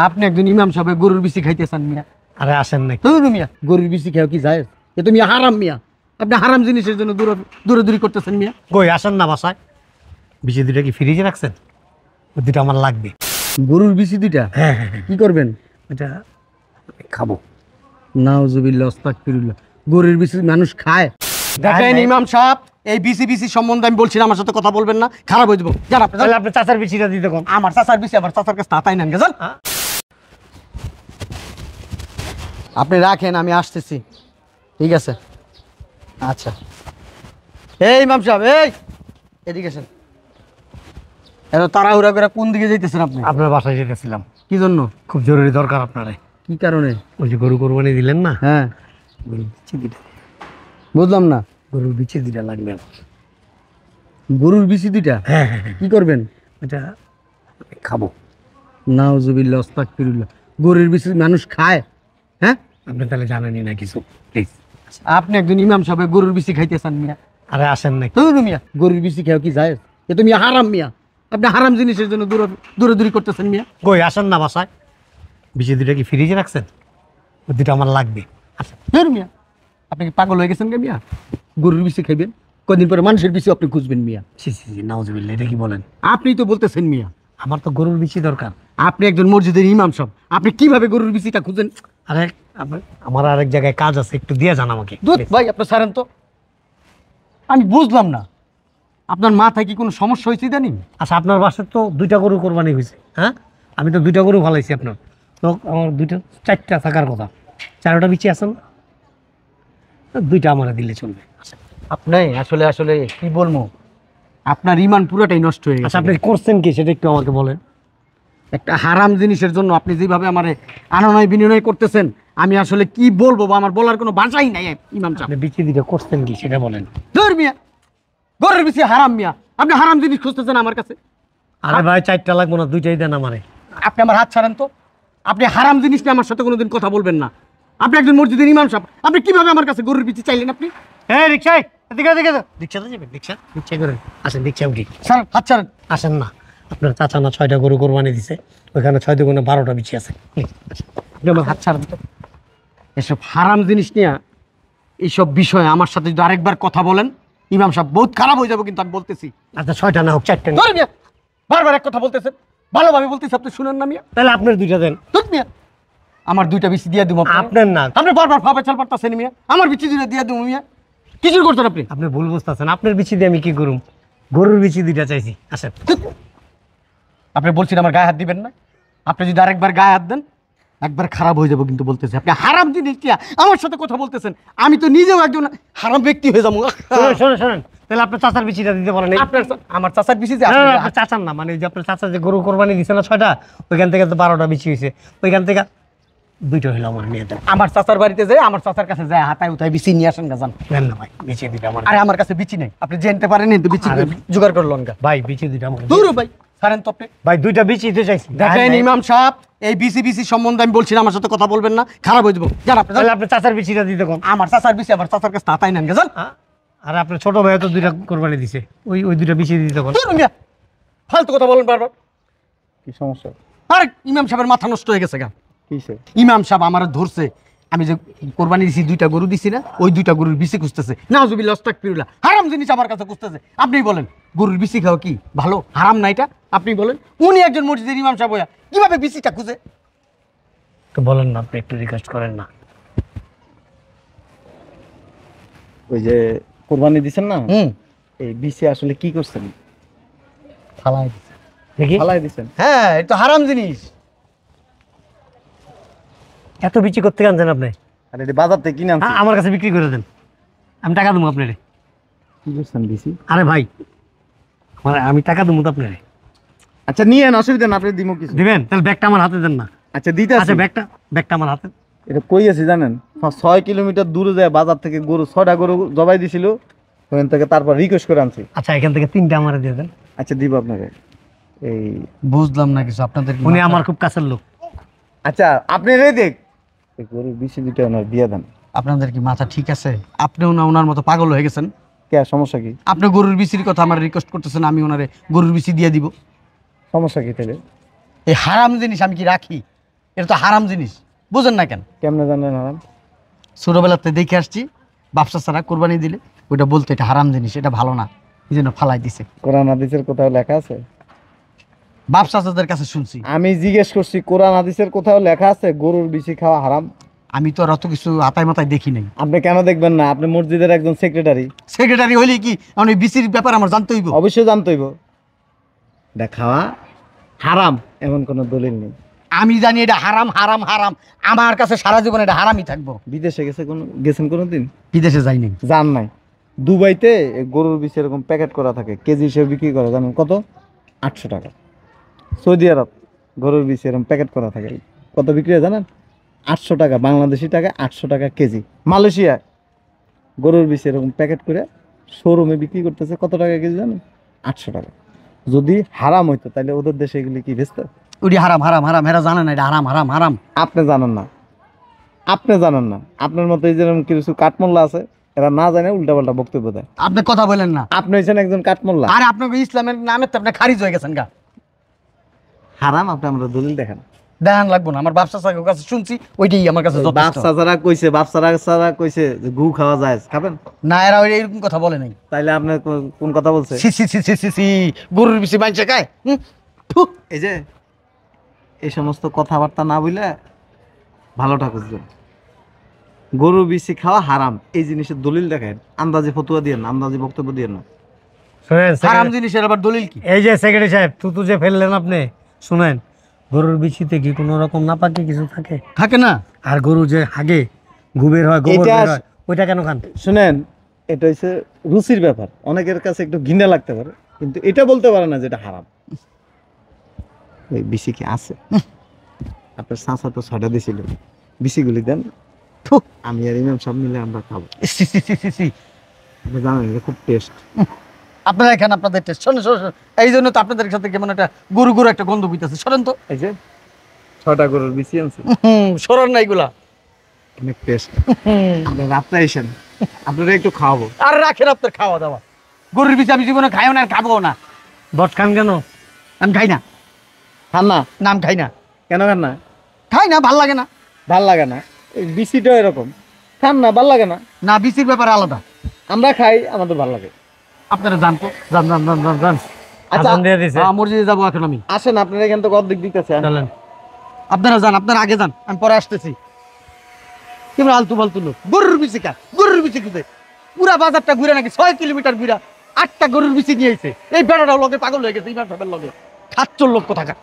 আপনি একজন ইমাম সাহেব গরুর বিচি খাইতেছেন মিয়া। আরে আসেন না তুই মিয়া গরুর বিচি খাও কি যায়? এ তো মিয়া হারাম মিয়া। আপনি হারাম জিনিসের জন্য দূরে করতেছেন মিয়া। কই আসেন না বাসায়। বিচি দুইটা কি ফ্রিজে রাখছেন? ওই দুটো আমার লাগবে। গরুর বিচি দুইটা? হ্যাঁ, কি করবেন? এটা খাবো। নাউজুবিল্লাহ আস্তাগফিরুল্লাহ। গরুর বিচি মানুষ খায়? দেখেন ইমাম সাহেব, এই বিচি সম্বন্ধে আমি বলছি না, আমার সাথে কথা বলবেন না, খারাপ হয়ে যাবো। জান আপনি তাহলে আপনি চাচার বিচিটা দিতে কোন? আমার চাচার বিচি আবার চাচার কাছে তাতাই নেন গেছেন। আপনি রাখেন, আমি আসতেছি। ঠিক আছে, আচ্ছা। এই ইমাম সাহেব, এই এদিকে আসেন। এত তাড়াহুড়া করে কোন দিকে যাইতেছেন আপনি? আপনার বাসায় যেতেছিলাম। কি জন্য? খুব জরুরি দরকার আপনারে। কি কারণে? ওই যে গরু কোরবানি দিলেন না, হ্যাঁ গরুর বিচি দুইটা। বুঝলাম না। গরুর বিচি দুইটা লাগবে। গরুর বিচি দুইটা? হ্যাঁ, কি করবেন? এটা খাবো। নাউজুবিল্লাহ আস্তাগফিরুল্লাহ। গরুর বিচি মানুষ খায়? হ্যাঁ, আপনি তাহলে জানেনই না কিছু। প্লিজ আপনি একজন ইমাম সাহেব গরুর বিচি খাইতেছেন মিয়া। আরে আসেন না তুই মিয়া গরুর বিচি খাও কি যায়? এ তো মিয়া হারাম মিয়া। আপনি হারাম জিনিসের জন্য দূরে করতেছেন মিয়া। কই আসেন না বাসায়। বিচি দুইটা কি ফ্রিজে রাখছেন? ওই দুটো আমার লাগবে। ধর মিয়া, আপনি কি পাগল হয়ে গেছেন কে মিয়া? গরুর বিচি খাইবেন, কদিন পরে মানুষের বিচি আপনি খুঁজবেন মিয়া। ছি ছি ছি, নাউজুবিল্লাহ, এটা কি বলেন? আপনি তো বলতেছেন মিয়া আমার তো গরুর বিচি দরকার। আপনি একজন মসজিদের ইমাম সাহেব, আপনি কিভাবে গরুর বিচিটা খুঁজেন? আরে আমার আরেক জায়গায় কাজ আছে, একটু দিয়ে যান আমাকে। দুধ ভাই আপনি ছাড়েন তো। আমি বুঝলাম না, আপনার মাথায় কি কোনো সমস্যা হয়েছে জানি? আচ্ছা, আপনার বাসায় তো দুইটা গরু কোরবানি হয়েছে। হ্যাঁ, আমি তো দুইটা গরু ভালাইছি আপনার। তো আমার দুইটা চারটা থাকার কথা, চারটা বিচি আছে না? দুইটা আমার দিলে চলবে। আপনি আসলে আসলে কি বলবো, আপনার ইমান পুরোটাই নষ্ট হয়ে আচ্ছা, গেছে। আপনি করছেন কি সেটা একটু আমাকে বলেন। একটা হারাম জিনিসের জন্য আপনি যেভাবে আমারে আনয় বিনয় করতেছেন, আমি আসলে কি বলবো, বা আমার বলার কোনো ভাষাই নাই ইমাম সাহেব। আপনি বিচি দুইটা করছেন কি সেটা বলেন। ধর মিয়া, গরুর বিচি হারাম মিয়া। আপনি হারাম জিনিস খুঁজতেছেন আমার কাছে। আরে ভাই, চারটা লাগবো না, দুইটাই দেন আমারে। আপনি আমার হাত ছাড়েন তো। আপনি হারাম জিনিস নিয়ে আমার সাথে কোনোদিন কথা বলবেন না। আপনি একজন মসজিদের ইমাম সাহেব, আপনি কিভাবে আমার কাছে গরুর বিচি চাইলেন? আপনি হ্যাঁ, রিক্সায় এদিকে এদিকে রিক্সাতে যাবেন? রিক্সা করেন, আসেন রিক্সা উঠি। ছাড়েন, হাত ছাড়েন। আসেন না, আপনার চাচা না 6টা গরু কোরবানি দিছে, ওইখানে 6 দুগুণে 12টা বিচি আছে। আপনি আমার হাত ছাড়েন তো। এসব হারাম জিনিস নিয়ে এইসব বিষয়ে আমার সাথে যদি আরেকবার কথা বলেন, ইমাম সাহেব বহুত খারাপ হয়ে যাবো, কিন্তু আমি বলতেছি। আচ্ছা, 6টা না হোক, 4টা। ধর মিয়া, বারবার এক কথা বলতেছেন, ভালোভাবে বলতেছি, আপনি শুনেন না মিয়া। তাহলে আপনার দুইটা দেন। ধর মিয়া, আমার দুইটা বিচি দিয়ে দেবো। আপনার না, আপনি বারবার ফাঁপে চাল পারতেছেন মিয়া, আমার বিচি দুইটা দিয়ে দেবো মিয়া। কিছু করতেন আপনি? আপনি ভুল বুঝতেছেন। আপনার বিচি দিয়ে আমি কি করুম? গরুর বিচি দুইটা চাইছি। আসেন। আপনি বলছেন আমার গায়ে হাত দিবেন না। আপনি যদি আরেকবার গায়ে হাত দেন, একবার খারাপ হয়ে যাবো কিন্তু বলতেছি। আপনি হারাম জিনিস দিয়া আমার সাথে কথা বলতেছেন, আমি তো নিজেও একজন হারাম ব্যক্তি হয়ে যাবো। শোনেন, তাহলে আপনার চাচার বিচিটা দিতে পারেন। আপনার আমার চাচার বিচি যে আপনার চাচার না, মানে যে আপনার চাচা যে গরু কোরবানি দিছে না 6টা, ওইখান থেকে তো 12টা বিচি হয়েছে, ওইখান থেকে 2টা হইলো আমার নিয়ে দেন। আমার চাচার বাড়িতে যায়, আমার চাচার কাছে যায়, হাতায় উঠায় বিচি নিয়ে আসেন গাজান। দেন না ভাই, বিচি দুইটা আমার। আরে আমার কাছে বিচি নেই, আপনি জানতে পারেন তো বিচি জোগাড় করলেন গা। ভাই, বিচি দুইটা আমার। দূর ভাই, ছাড়েন তো আপনি। ভাই, 2টা বিচি দিতে চাইছি। দেখেন ইমাম সাহেব, এই বিচি সম্বন্ধে আমি বলছি না, আমার সাথে কথা বলবেন না, খারাপ হয়ে যাবো। জান আপনি, তাহলে আপনার চাচার বিচিটা দিতে কোন? আমার চাচার বিচি আবার চাচার কাছে তাতাই নেন গাজান। আর আপনার ছোট ভাই তো 2টা কোরবানি দিছে, ওই 2টা বিচি দিতে কোন? দূর মিয়া, ফালতু কথা বলেন বারবার। কি সমস্যা? আরে ইমাম সাহেবের মাথা নষ্ট হয়ে গেছে গা। কিসে? ইমাম সাহেব আমার ধরছে, আমি যে কোরবানি দিছি 2টা গরু দিছি না, ওই 2টা গরুর বিচি খুঁজতেছে। নাউজুবিল্লাহ আস্তাগফিরুল্লাহ, হারাম জিনিস আমার কাছে খুঁজতেছে। আপনি বলেন গরুর বিচি খাওয়া কি ভালো, হারাম না এটা? আপনি বলেন, উনি একজন মসজিদের ইমাম সাহেব হইয়া কিভাবে বিচিটা খুঁজে? তো বলেন না, আপনি একটু রিকোয়েস্ট করেন না। ওই যে কোরবানি দিছেন না, হুম, এই বিচি আসলে কি করছেন? ফালাই দিছে। দেখি ফালাই দিছেন? হ্যাঁ, এটা হারাম জিনিস। এত বিচি করতে আনছেন আপনি? আর এটা বাজার থেকে কিনে আনছেন? আমার কাছে বিক্রি করে দেন, আমি টাকা দেবো আপনারে। কি করছেন বিচি? আরে ভাই, আমি টাকা দেবো তো আপনারে। আচ্ছা নিয়ে আন, অসুবিধা না, আপনি দিমু কিছু। দিবেন? তাহলে ব্যাগটা আমার হাতে দেন না। আচ্ছা দিতে আচ্ছা, আছে। ব্যাগটা আমার হাতে। এটা কই আছে জানেন? 6 কিলোমিটার দূরে যায় বাজার থেকে গরু 6টা গরু জবাই দিছিল, ওখান থেকে তারপর রিকোয়েস্ট করে আনছি। আচ্ছা, এখান থেকে 3টা আমার দিয়ে দেন। আচ্ছা দিব আপনাকে। এই বুঝলাম না কিছু আপনাদের। উনি আমার খুব কাছের লোক। আচ্ছা আপনি রে দেখ, এই গরুর বিচি দুইটা ওনার দিয়ে দেন। আপনাদের কি মাথা ঠিক আছে? আপনিও না ওনার মতো পাগল হয়ে গেছেন? কে সমস্যা কি? আপনি গরুর বিচির কথা আমার রিকোয়েস্ট করতেছেন, আমি ওনারে গরুর বিচি দিয়ে দিব? সমস্যা কি তাহলে? এই হারাম জিনিস আমি কি রাখি? এটা তো হারাম জিনিস, বুঝেন না কেন? কেমনে জানেন হারাম? ছোটবেলাতে দেখে আসছি ব্যবসা ছাড়া কোরবানি দিলে ওইটা বলতো এটা হারাম জিনিস, এটা ভালো না, এই জন্য ফালাই দিছে। কোরআন হাদিসের কোথাও লেখা আছে? ব্যবসাচারদের কাছে শুনছি। আমি জিজ্ঞেস করছি কোরআন হাদিসের কোথাও লেখা আছে গরুর বিচি খাওয়া হারাম? আমি তো আর অত কিছু আতায় মাথায় দেখি নাই। আপনি কেন দেখবেন না? আপনি মসজিদের একজন সেক্রেটারি, সেক্রেটারি হইলে কি আমি বিসির ব্যাপার আমার জানতে হইব? অবশ্যই জানতে হইব। এটা খাওয়া হারাম এমন কোনো দলিল নেই। আমি জানি এটা হারাম হারাম হারাম, আমার কাছে সারা জীবন এটা হারামই থাকবো। বিদেশে গেছেন কোনো দিন? বিদেশে যাই নাই। জান নাই? দুবাইতে এই গরুর বিচি এরকম প্যাকেট করা থাকে, কেজি হিসেবে বিক্রি করে, জানেন কত? 800 টাকা। সৌদি আরব গরুর বিচি এরকম প্যাকেট করা থাকে, কত বিক্রি হয় জানেন? 800 টাকা, বাংলাদেশি টাকা 800 টাকা কেজি। মালয়েশিয়ায় গরুর বিচি এরকম প্যাকেট করে শোরুমে বিক্রি করতেছে কত টাকা কেজি জানেন? 800 টাকা। যদি হারাম হইতো তাহলে ওদের দেশে এগুলি কি বেচতো? ওটি হারাম হারাম হারাম, এরা জানে না এটা হারাম হারাম হারাম। আপনি জানেন না, আপনি জানেন না। আপনার মতো এই যেরকম কিছু কাঠমোল্লা আছে, এরা না জানে উল্টাপাল্টা বক্তব্য দেয়। আপনি কথা বলেন না। আপনি হচ্ছেন একজন কাঠমোল্লা। আর আপনাকে ইসলামের নামে তো আপনি খারিজ হয়ে গেছেন গা। হারাম আপনি আমরা দলিল দেখেন। দেখান লাগবো না, আমার ব্যবসা চাকরির কাছে শুনছি, ওইটাই আমার কাছে যথেষ্ট। বাপসারা কইছে যে গু খাওয়া যায়, খাবেন? না, এরা ওই এরকম কথা বলে নাই। তাইলে আপনি কোন কথা বলছে? সি সি সি সি সি সি, গরুর বেশি মাংস খায়। থু। এই যে এই সমস্ত কথাবার্তা না বলে ভালোটা খুঁজবেন। গরু বিচি খাওয়া হারাম এই জিনিসের দলিল দেখেন, আন্দাজে ফতুয়া দিয়ে না, আন্দাজে বক্তব্য দিয়ে না। শুনেন হারাম জিনিসের আবার দলিল কি? এই যে সেক্রেটারি সাহেব, তুতু যে ফেললেন আপনি, শুনেন, গরুর বিচিতে কি কোনো রকম নাপাকি কিছু থাকে? থাকে না। আর গরু যে হাগে গোবের হয়, গোবর এটা বের হয়, ওইটা কেন খান? শুনেন, এটা হচ্ছে রুচির ব্যাপার, অনেকের কাছে একটু ঘৃণা লাগতে পারে, কিন্তু এটা বলতে পারে না যেটা হারাম। ওই বিচি কি আছে? আপনার চাচা তো 6টা দিছিল, বিচিগুলি দেন, থু। আমি আর ইমাম সব মিলে আমরা খাবো। সি সি সি সি সি। আপনি জানেন এটা খুব টেস্ট। আপনারা এখানে আপনাদের টেস্ট শোনেন শোনেন, এই জন্য তো আপনাদের সাথে কেমন একটা গরু গরু একটা গন্ধ বুঝতেছে। শোনেন তো। এই যে 6টা গরুর বিচি আনছে, সরান না এগুলা। অনেক টেস্ট। আপনি রাত্রে এসেন, আপনারা একটু খাওয়াবো। আর রাখেন আপনার খাওয়া দাওয়া। গরুর বেশি আমি জীবনে খাইও না আর খাবো না। বট খান কেন? আমি খাই না, খান না? নাম খাই না। কেন খান না? খাই না, ভাল লাগে না। ভাল লাগে না? এই বিচিটাও এরকম, খান না, ভাল লাগে না। না, বিসির ব্যাপারে আলাদা। আমরা খাই, আমাদের ভাল লাগে। আপনারা জান তো, জান জান জান জান জান। আচ্ছা, আজান দিয়ে দিছে, মসজিদে যাবো এখন আমি। আসেন, আপনারা এখান থেকে অর্ধেক দিতেছে। চলেন। আপনারা যান, আপনারা আগে যান, আমি পরে আসতেছি। কেমন আলতু ফালতু লোক, গরুর বিচি খা, গরুর বিচি খুঁজে পুরা বাজারটা ঘুরে নাকি 6 কিলোমিটার ঘুরা 8টা গরুর বিচি নিয়ে আইছে। এই বেড়াটাও লগে পাগল হয়ে গেছে, ইমাম সাহেবের লগে খাচ্চর লোক কোথাকার।